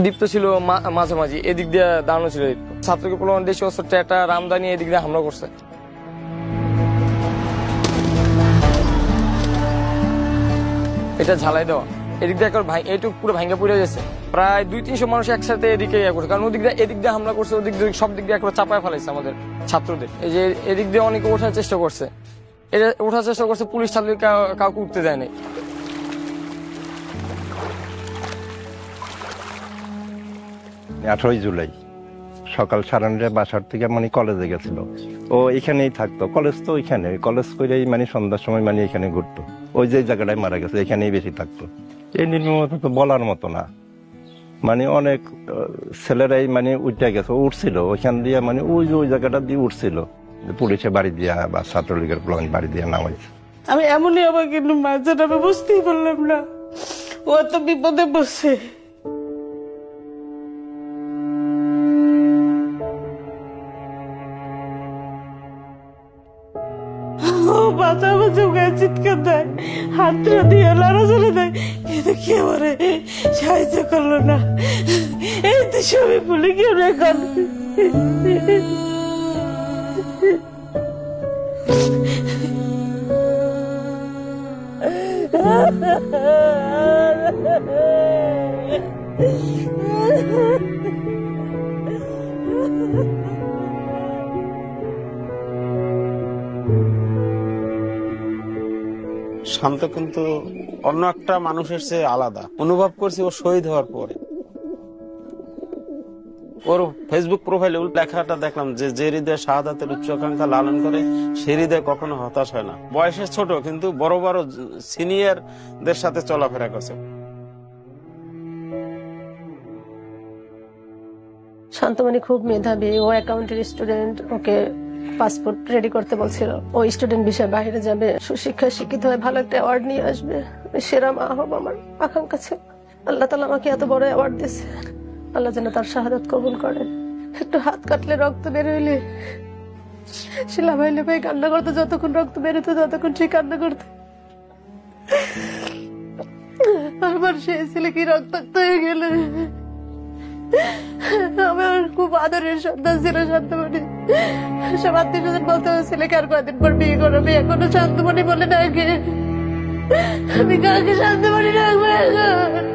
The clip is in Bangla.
দীপ্ত ছিল মাঝামাঝি, এদিক দিয়ে দাঁড়ানো ছিল দীপ্ত। ছাত্রকে প্রলোভন দেশি অস্ত্র টেটা রামদানি এদিক দিয়ে হামলা করছে। এটা ঝালাই দেওয়া, এদিক দিয়ে এইটুকু পুরো ভাঙ্গা পড়ে গেছে। প্রায় 200-300 মানুষ একসাথে এদিকে করছে, কারণ এদিক দিয়ে হামলা করছে, ওদিক দিয়ে সব দিক দিয়ে একবার চাপায় ফেলাইছে আমাদের ছাত্রদের। এই যে এদিক দিয়ে অনেকে ওঠার চেষ্টা করছে, এটা ওঠার চেষ্টা করছে, পুলিশ ছাত্র কাউকে উঠতে দেয় নাই। 18 জুলাই সকাল 9:30 বাসার থেকে কলেজে গেছিল। ও এখানেই থাকতো, কলেজ তো ওইখানে, কলেজ করেই সন্ধ্যার সময় এখানে ঘুরতো। ওই যে জায়গাটায় মারা গেছে এখানেই বেশি থাকতো। এই নির্মমতা তো বলার মতো না। অনেক ছেলেরাই উঠে গেছে, উঠছিল ওইখান দিয়ে, ওই যে ওই জায়গাটা দিয়ে উঠছিল, পুলিশে বাড়ি দিয়া বা ছাত্রলীগের বাড়ি দিয়ে নামাইছে। আমি এমনই আবার কিন্তু মাঝে আমি বুঝতেই পারলাম না, ও তো বিপদে বসে। বাঁচা বাঁচা গায়ে চিৎকার দেয়, হাতটা দিয়ে লড়াচড়া দেয়, কিন্তু কেউ ওরে সাহায্য করলো না। এই তো সবই ভুলে গিয়ে এখন শান্ত কিন্তু অন্য একটা মানুষের চেয়ে আলাদা অনুভব করছি ও শহীদ হওয়ার পরে। ওর ফেসবুক প্রোফাইলে লেখাটা দেখলাম যে হৃদয়ে শাহাদাতের উচ্চাকাঙ্ক্ষা লালন করে সে হৃদয় কখনো হতাশ হয় না। বয়সে ছোট কিন্তু বড় বড় সিনিয়রদের সাথে চলাফেরা করছে। শান্তমণি খুব মেধাবী, ও অ্যাকাউন্টের স্টুডেন্ট। ওকে পাসপোর্ট রেডি করতে বলছিল, ও স্টুডেন্ট বিষয়ে বাইরে যাবে, সুশিক্ষায় শিক্ষিত হয়ে ভালো একটা অ্যাওয়ার্ড নিয়ে আসবে, সেরা মা হব আমার আকাঙ্ক্ষা ছিল। আল্লাহ তাআলা আমাকে এত বড় অ্যাওয়ার্ড দিয়েছে, আল্লাহ যেন তার শাহাদাত কবুল করেন। একটু হাত কাটলে রক্ত বের হইলে সে লাফাই লাফাই কান্না করতো, যতক্ষণ রক্ত বেরোতো ততক্ষণ সে কান্না করতো। আমার সেই ছেলে কি রক্তাক্ত হয়ে গেল। আমার খুব আদরের সন্তান ছিল শান্তমণি। সব আত্মীয়স্বজন বলতে ছেলেকে আর কয়দিন পর বিয়ে করবে, এখনো শান্তমণি বলে ডাকে। আমি কাকে শান্তমণি ডাকবো এখন?